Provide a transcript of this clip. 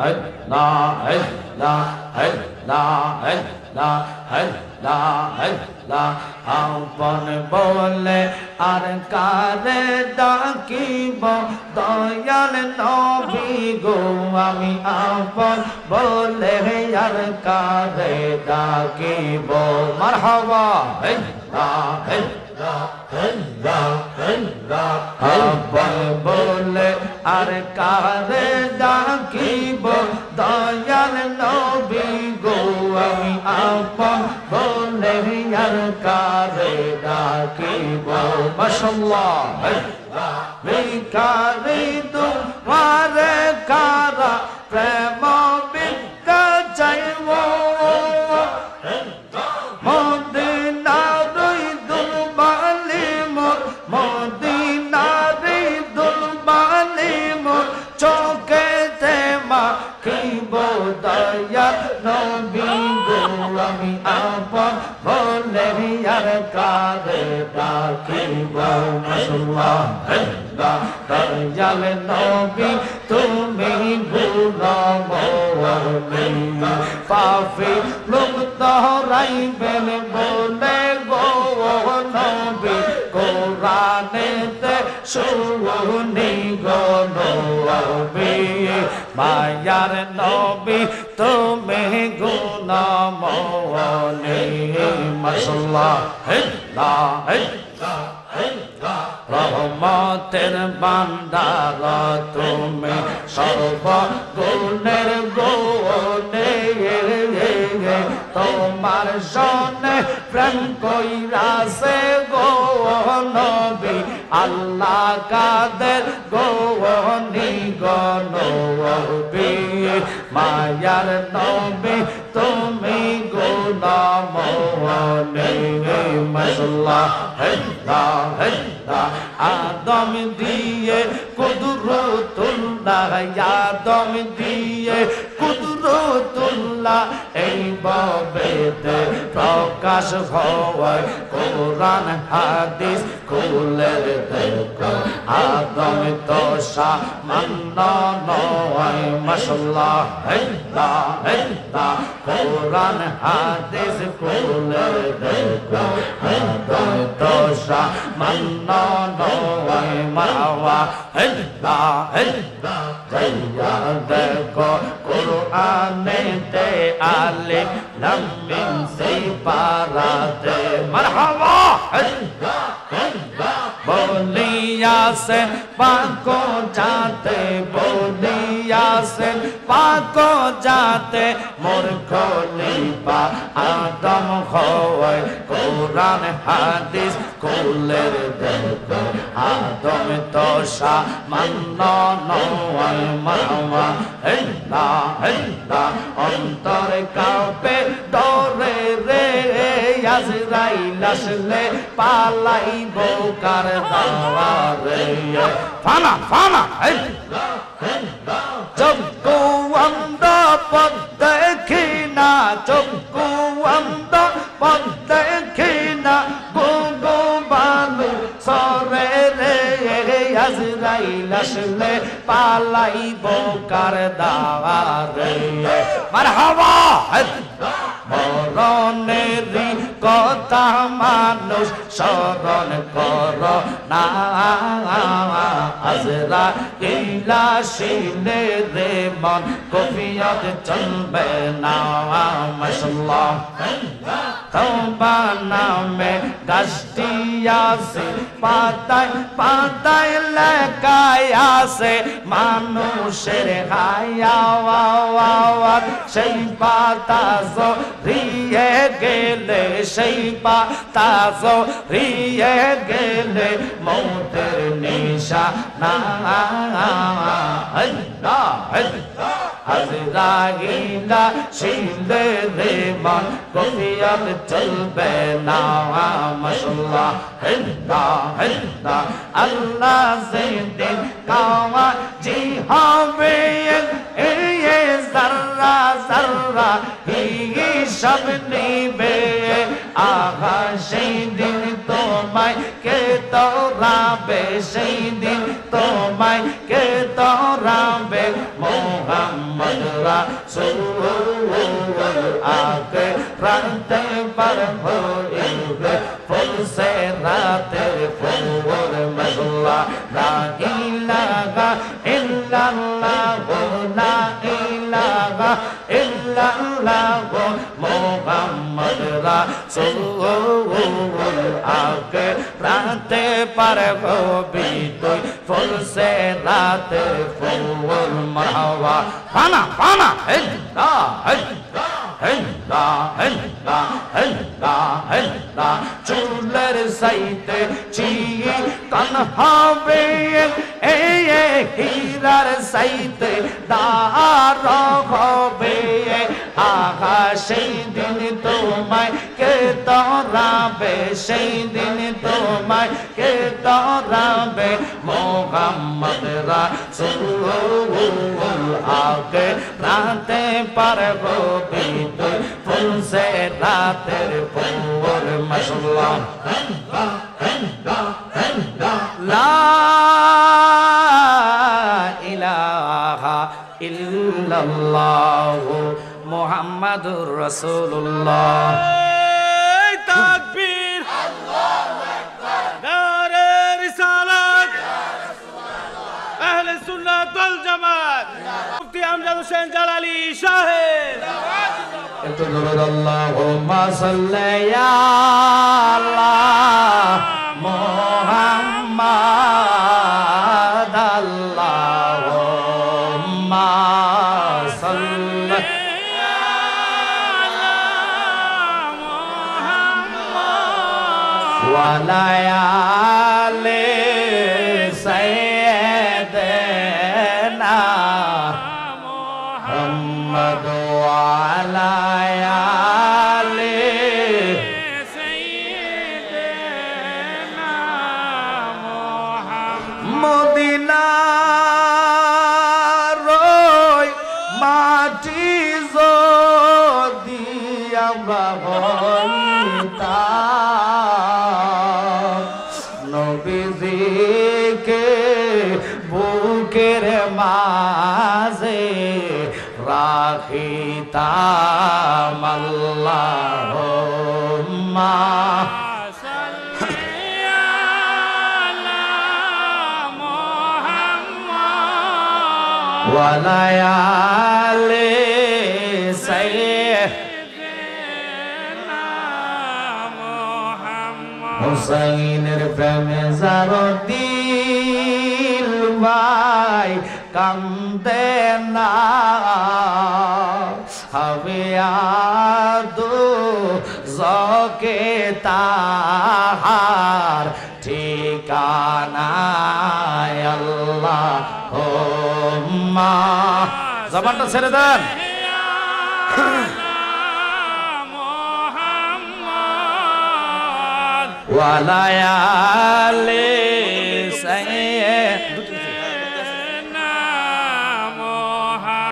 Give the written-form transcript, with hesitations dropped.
Allah, Allah, Allah, Allah, Allah, Allah, আপন বলে আর কারে ডাকিব দয়াল নবী গো আমি আপন বলে আর কারে ডাকিব মারহাবা আপন বলে আর কারে ডাকিব দয়াল নবী গো আমি আপন বলে আর কারে ডাকিব মাশাআল্লাহ ভিখারি তোমারে কারা প্রেম ভিক্ষা চাইব মদিনার দুলবালি মোর মদিনার দুলবালি মোর চোখেতে মাখিব দয়াল নবী গো আমি আপন বলে আর কারে ডাকিব মাশাআল্লাহ দয়াল নবী তুমি গুণময়ী পাপী লোক তোরাইবেন বলে গো নবী কোরআনেতে শুনি গো নবী মায়ার নবী তুমি গুণময়ী মাশাআল্লাহ রহমতের বান্দার তুমি সর্বগুণের গুণে তোমার সনে প্রেম কইরাছে গো নবী আল্লাহ কাদের গো নবী মায়ার নবী তুমি গুণময়ী মাশাআল্লাহ আদম দিয়ে কুদরতুল্লাহ আদম দিয়ে কুদরতুল্লাহ এই ভবেতে প্রকাশ হয় কোরআন হাদিস খুলে দেখো আদম তো সামান্য নয় মাশাআল্লাহ কোরআন হাদিস খুলে দেখো আদম তো সামান্য নয় মারওয়া জয়া দেখো কোরআনেতে আলিফ লাম মিম সিফারাতে মারহাবা বলিয়াছেন পাক যাতে বলিয়াছেন পাক যাতে মোর খলিফা আদম হয় কোরআন হাদিস খুলে দেখো আদম তো সামান্য নয় মারওয়া অন্তর কাঁপে ডরে রে আজরাইল আসলে পালাইব কার দাওয়ারে ফানা ফানা চক্ষু অন্ধ পথ দেখি না চক্ষু অন্ধ পথ দেখি না গো বালু সরে রে আজরাইল আসলে পালাইব কার দাওয়ারে মারহাবা মরণেরই কথা মানুষ স্মরণ কর না আজরাইল আসিলে রে মন কফিয়ত চলবে না মাশাআল্লাহ তওবা নামে গাছটি আছে পাতায় পাতায় লেখায় আছে মানুষের হায়াওয়াত সেই পাতা রিয়ে গেলে সেই পাতা রিয়ে গেলে মৌতের নিশানা আজরাইল আসিলে রে মন কফিয়ত চলবে না মাশাআল্লাহ আল্লাহ সেদিন কাওয়াজি হবে জর্রা জর্রা হিসাব নিবে আহা সেই দিন তোমায় কে তোরাবে সেই দিন তোমায় কে তোরাবে मोहम्मद रसूल आके रात पर होए फूल से रात फूल मसला ला इलाहा इल्लल्लाह ला इलाहा इल्लल्लाह मोहम्मद रसूल आके रात पर होए फूल से रात फूल मरहबा पाना पाना চুলের সাইতে চিয়ে তনহাবে হীরার সাইতে দার হবে আহা সেই দিন তোমায় কে তরাবে সেই দিন তোমায় কে তরাবে মোহাম্মদ রাসূল আগে রাতে পার হবে ফুল সে রাতের ফুল মাশাআল্লাহ লা ইলাহা ইল্লাল্লাহ মুহাম্মাদুর রাসূলুল্লাহ তাকবীর আল্লাহু আকবার নারে রিসালাত আহলে সুন্নাত ওয়াল জামাত মুফতি আমজাদ হোসেন জালালী সাহেব একটু জোরে আল্লাহুম্মা সাল্লি আলা মুহাম্মাদ আল্লাহুম্মা সাল্লি আলা মুহাম্মাদ ওয়া আলা আলি সাইয়্যিদিনা মুহাম্মাদ ওয়া আলা আলি সাইয়্যিদিনা মুহাম্মাদ মদিনার ওই মাটি যদি আমরা হইতাম নবীজিকে বুকের মাঝে রাখিতাম আল্লাহুম্মা সাল্লি আলা মুহাম্মাদ ওয়া আলা আলি সাইয়্যিদিনা মুহাম্মাদ হুসাইনের প্রেমে যার দিল ভাই কান্দে না হবে আদু জকে তাহার ঠিকানা আল্লাহুম্মা জবানটা ছেড়ে দেন মুহাম্মদ ওয়া আলা আলি সাইয়্যিদিনা